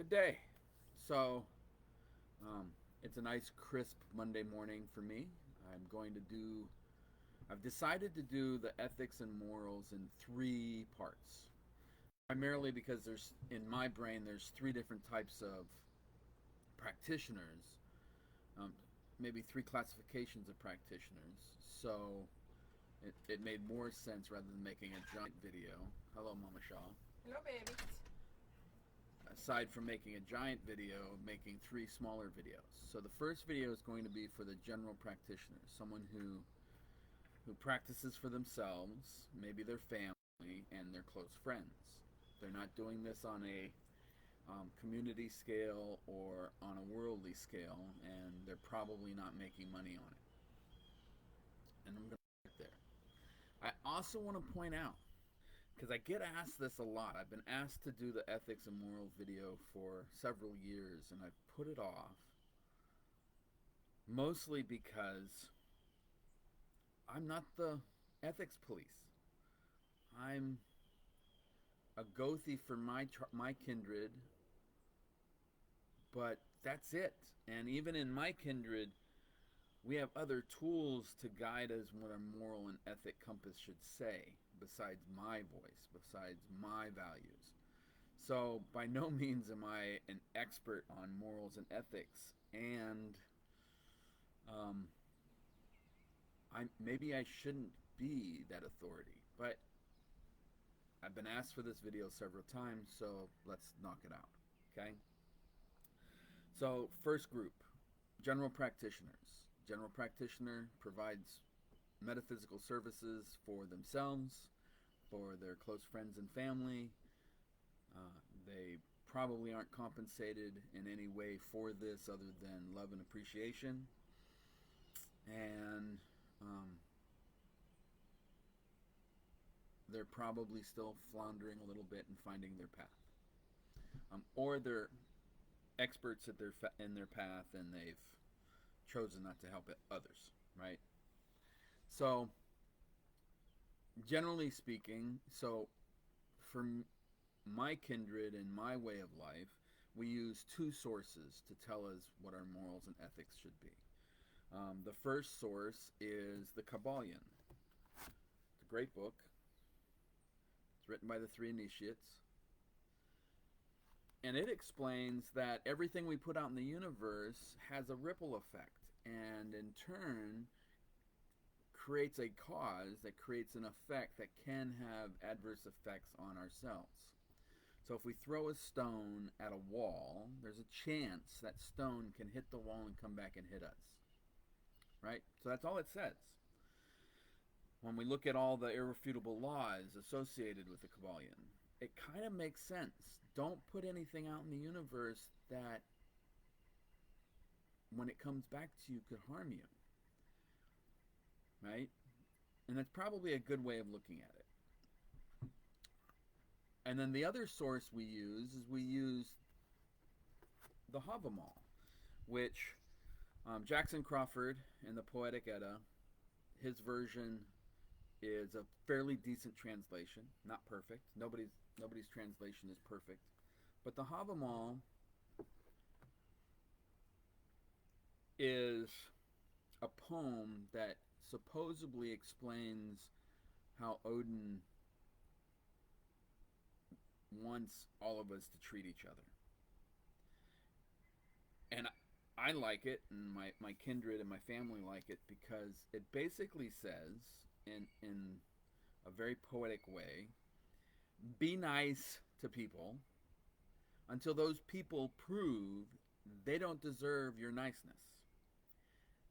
Good day. So, it's a nice, crisp Monday morning for me. I'm going to do, I've decided to do the ethics and morals in three parts. Primarily because in my brain, there's three different types of practitioners, um, maybe three classifications of practitioners. So, it made more sense rather than making a giant video. Hello, Mama Shaw. Hello, baby. Aside from making a giant video, making three smaller videos. So the first video is going to be for the general practitioner, someone who practices for themselves, maybe their family and their close friends. They're not doing this on a community scale or on a worldly scale, and they're probably not making money on it. And I'm going to get there. I also want to point out, because I get asked this a lot. I've been asked to do the ethics and moral video for several years, and I've put it off mostly because I'm not the ethics police. I'm a go thief for my kindred, but that's it. And even in my kindred, we have other tools to guide us what our moral and ethic compass should say, besides my voice, besides my values. So, by no means am I an expert on morals and ethics, and um, maybe I shouldn't be that authority, but I've been asked for this video several times, so let's knock it out, okay? So, first group, general practitioners. General practitioner provides metaphysical services for themselves, for their close friends and family. They probably aren't compensated in any way for this other than love and appreciation. And they're probably still floundering a little bit and finding their path. Or they're experts at in their path and they've chosen not to help others, right? So, generally speaking, for my kindred and my way of life, we use two sources to tell us what our morals and ethics should be. The first source is the Kabbalion. It's a great book. It's written by the three initiates. And it explains that everything we put out in the universe has a ripple effect, and in turn creates a cause that creates an effect that can have adverse effects on ourselves. So if we throw a stone at a wall, there's a chance that stone can hit the wall and come back and hit us. Right? So that's all it says. When we look at all the irrefutable laws associated with the Kabbalion, it kind of makes sense. Don't put anything out in the universe that, when it comes back to you, could harm you. Right? And that's probably a good way of looking at it. And then the other source we use the Havamal, which Jackson Crawford in the Poetic Edda, his version is a fairly decent translation, not perfect. Nobody's translation is perfect, but the Havamal is a poem that supposedly explains how Odin wants all of us to treat each other. And I like it, and my kindred and my family like it, because it basically says, in a very poetic way, be nice to people until those people prove they don't deserve your niceness.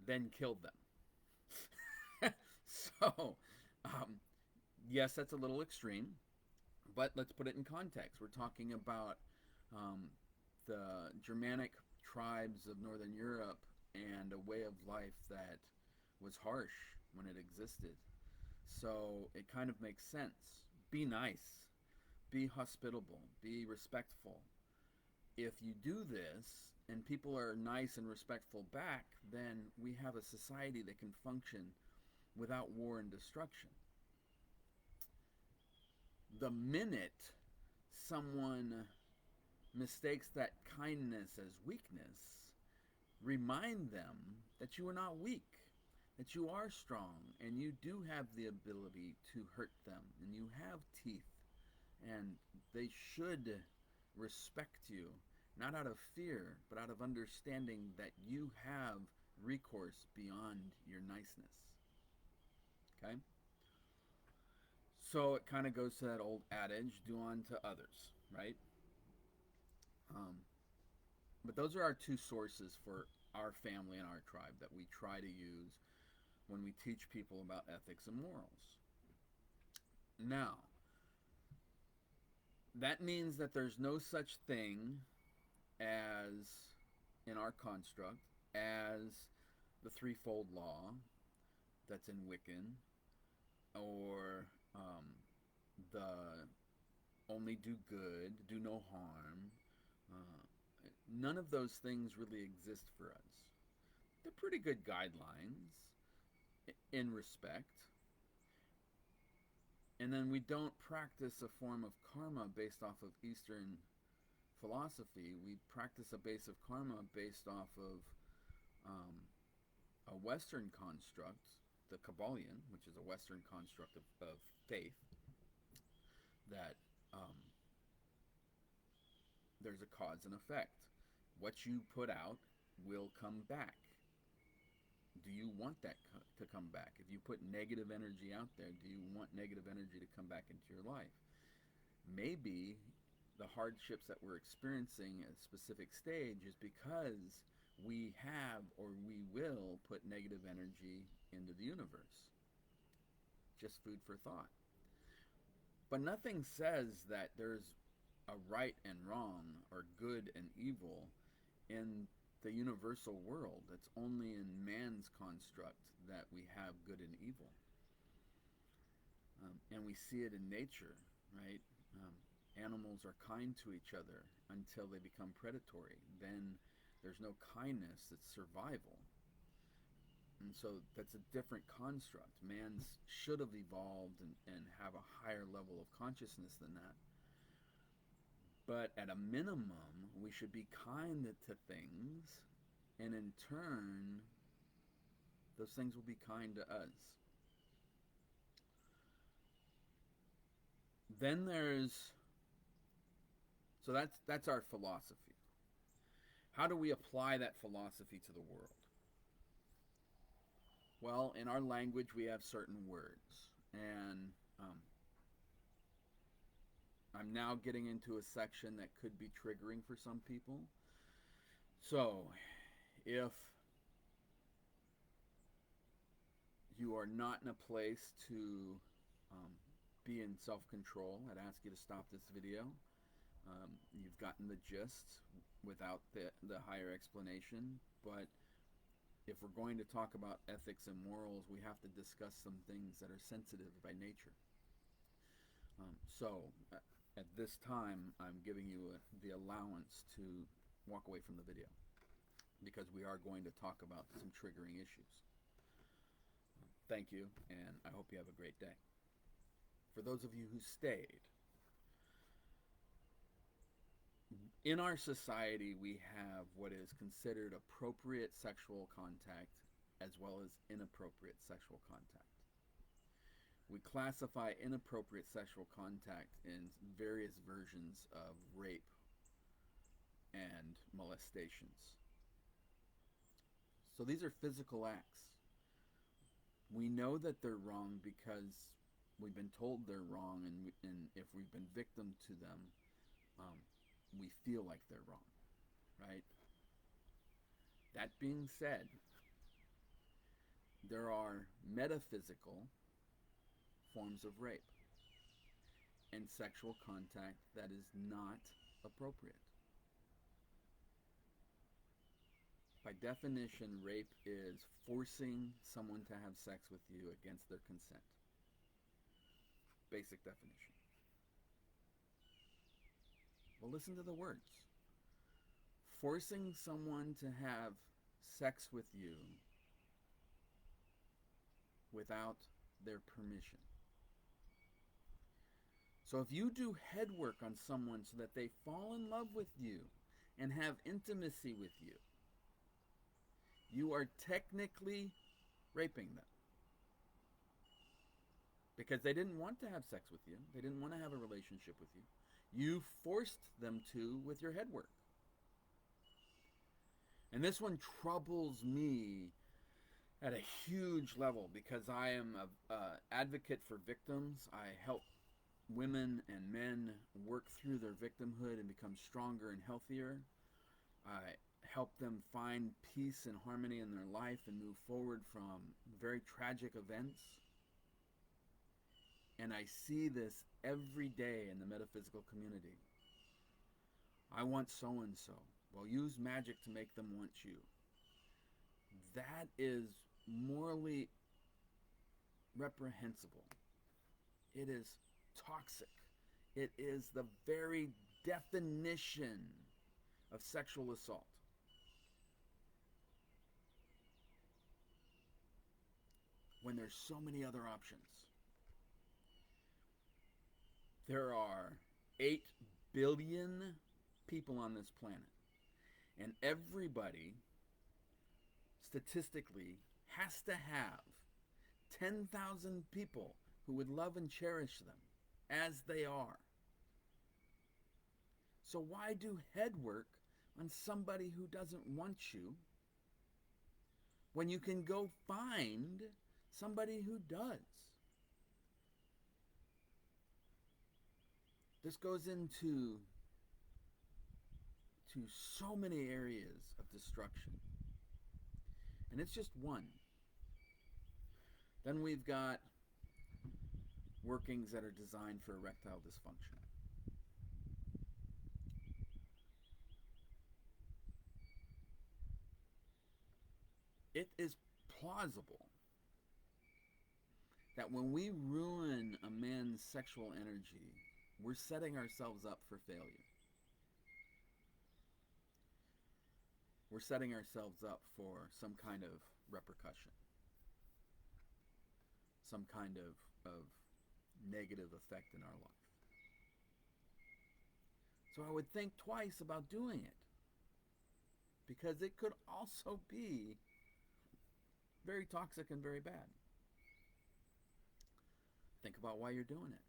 Then kill them. So, yes, that's a little extreme, but let's put it in context. We're talking about the Germanic tribes of Northern Europe and a way of life that was harsh when it existed. So it kind of makes sense. Be nice, be hospitable, be respectful. If you do this and people are nice and respectful back, then we have a society that can function without war and destruction. The minute someone mistakes that kindness as weakness, remind them that you are not weak, that you are strong, and you do have the ability to hurt them, and you have teeth, and they should respect you, not out of fear, but out of understanding that you have recourse beyond your niceness. Okay? So it kind of goes to that old adage, do unto others, right? Um, but those are our two sources for our family and our tribe that we try to use when we teach people about ethics and morals. Now, that means that there's no such thing as, in our construct, as the threefold law that's in Wiccan, or the only do good, do no harm. None of those things really exist for us. They're pretty good guidelines in respect. And then we don't practice a form of karma based off of Eastern philosophy. We practice a base of karma based off of a Western construct, the Kabbalion, which is a Western construct of faith, that there's a cause and effect. What you put out will come back. Do you want that to come back? If you put negative energy out there, do you want negative energy to come back into your life? Maybe the hardships that we're experiencing at a specific stage is because we have or we will put negative energy into the universe. Just food for thought. But nothing says that there's a right and wrong or good and evil in the universal world. It's only in man's construct that we have good and evil. And we see it in nature, right? Animals are kind to each other until they become predatory. Then there's no kindness, it's survival. And so that's a different construct. Man should have evolved and have a higher level of consciousness than that. But at a minimum, we should be kind to things, and in turn, those things will be kind to us. Then so that's our philosophy. How do we apply that philosophy to the world? Well, in our language, we have certain words, and I'm now getting into a section that could be triggering for some people. So, if you are not in a place to be in self-control, I'd ask you to stop this video. You've gotten the gist without the higher explanation, but if we're going to talk about ethics and morals, we have to discuss some things that are sensitive by nature. So, at this time, I'm giving you the allowance to walk away from the video, because we are going to talk about some triggering issues. Thank you, and I hope you have a great day. For those of you who stayed, in our society, we have what is considered appropriate sexual contact as well as inappropriate sexual contact. We classify inappropriate sexual contact in various versions of rape and molestations. So these are physical acts. We know that they're wrong because we've been told they're wrong, and if we've been victim to them, we feel like they're wrong, right? That being said, there are metaphysical forms of rape and sexual contact that is not appropriate. By definition, rape is forcing someone to have sex with you against their consent. Basic definition. Well, listen to the words. Forcing someone to have sex with you without their permission. So if you do head work on someone so that they fall in love with you and have intimacy with you, you are technically raping them. Because they didn't want to have sex with you, they didn't want to have a relationship with you. You forced them to with your head work. And this one troubles me at a huge level because I am an advocate for victims. I help women and men work through their victimhood and become stronger and healthier. I help them find peace and harmony in their life and move forward from very tragic events. And I see this every day in the metaphysical community. I want so and so. Well, use magic to make them want you. That is morally reprehensible. It is toxic. It is the very definition of sexual assault. When there's so many other options. There are 8 billion people on this planet. And everybody, statistically, has to have 10,000 people who would love and cherish them as they are. So why do head work on somebody who doesn't want you when you can go find somebody who does? This goes into so many areas of destruction. And it's just one. Then we've got workings that are designed for erectile dysfunction. It is plausible that when we ruin a man's sexual energy, we're setting ourselves up for failure. We're setting ourselves up for some kind of repercussion, some kind of negative effect in our life. So I would think twice about doing it, because it could also be very toxic and very bad. Think about why you're doing it.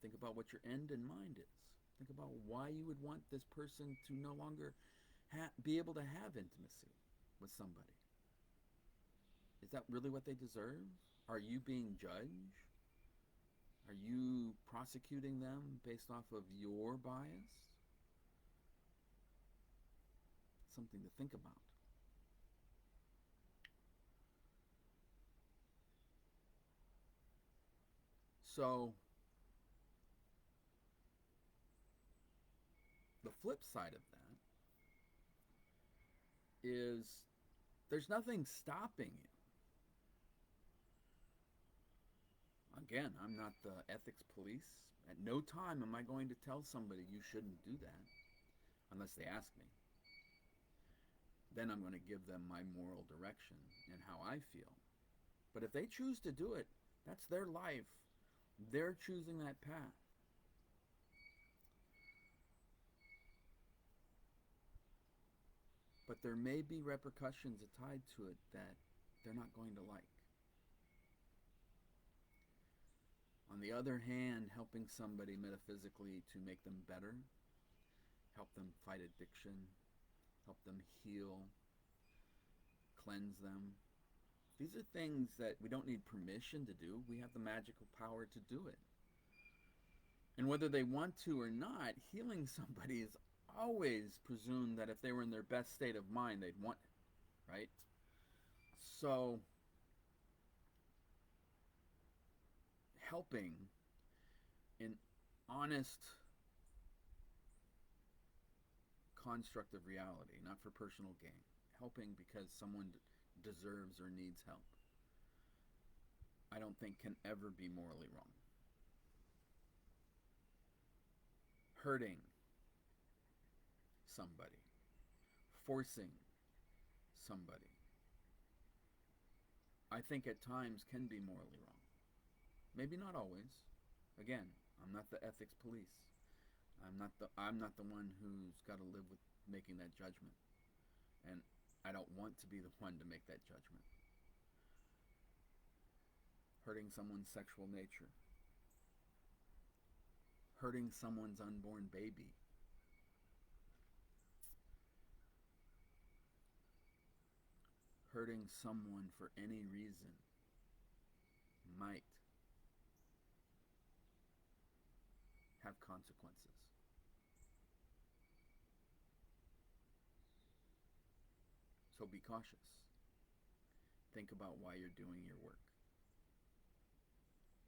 Think about what your end in mind is. Think about why you would want this person to no longer be able to have intimacy with somebody. Is that really what they deserve? Are you being judged? Are you prosecuting them based off of your bias? Something to think about. So, the flip side of that is there's nothing stopping you. Again, I'm not the ethics police. At no time am I going to tell somebody you shouldn't do that unless they ask me. Then I'm going to give them my moral direction and how I feel. But if they choose to do it, that's their life. They're choosing that path. But there may be repercussions tied to it that they're not going to like. On the other hand, helping somebody metaphysically to make them better, help them fight addiction, help them heal, cleanse them. These are things that we don't need permission to do. We have the magical power to do it. And whether they want to or not, healing somebody is always presumed that if they were in their best state of mind, they'd want it, right? So, helping in honest construct of reality, not for personal gain. Helping because someone deserves or needs help, I don't think can ever be morally wrong. Hurting somebody, forcing somebody, I think at times can be morally wrong. Maybe not always. Again, I'm not the ethics police. I'm not the one who's got to live with making that judgment. And I don't want to be the one to make that judgment. Hurting someone's sexual nature, hurting someone's unborn baby, hurting someone for any reason might have consequences. So be cautious. Think about why you're doing your work.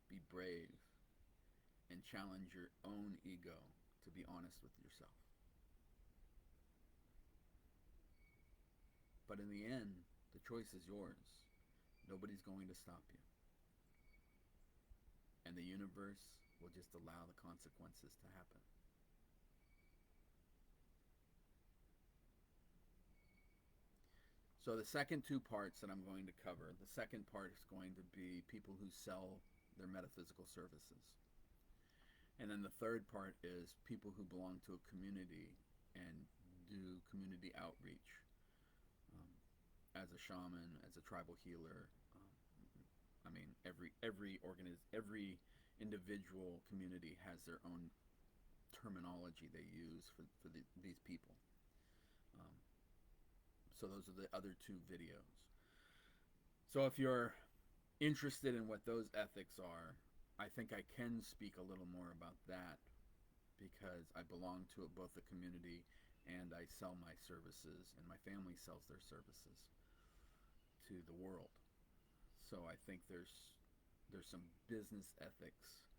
Be brave and challenge your own ego to be honest with yourself. But in the end, the choice is yours. Nobody's going to stop you. And the universe will just allow the consequences to happen. So the second two parts that I'm going to cover, the second part is going to be people who sell their metaphysical services. And then the third part is people who belong to a community and do community outreach, as a shaman, as a tribal healer. I mean, every individual community has their own terminology they use for these people. Um, so those are the other two videos. So if you're interested in what those ethics are, I think I can speak a little more about that because I belong to both the community and I sell my services, and my family sells their services to the world. So I think there's some business ethics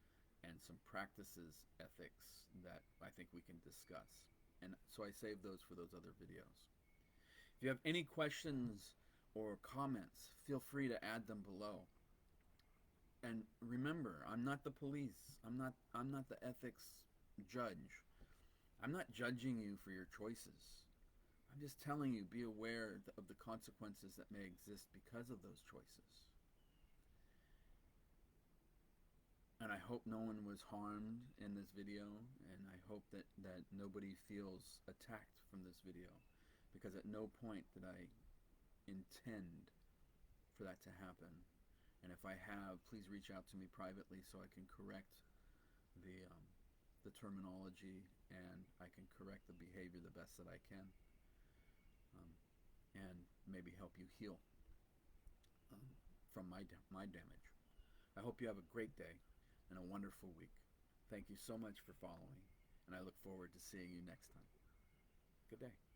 and some practices ethics that I think we can discuss. And so I save those for those other videos. If you have any questions or comments, feel free to add them below. And remember, I'm not the police. I'm not the ethics judge. I'm not judging you for your choices. I'm just telling you, be aware of the consequences that may exist because of those choices. And I hope no one was harmed in this video, and I hope that nobody feels attacked from this video, because at no point did I intend for that to happen. And if I have, please reach out to me privately so I can correct the terminology, and I can correct the behavior the best that I can, and maybe help you heal from my damage. I hope you have a great day and a wonderful week. Thank you so much for following, and I look forward to seeing you next time. Good day.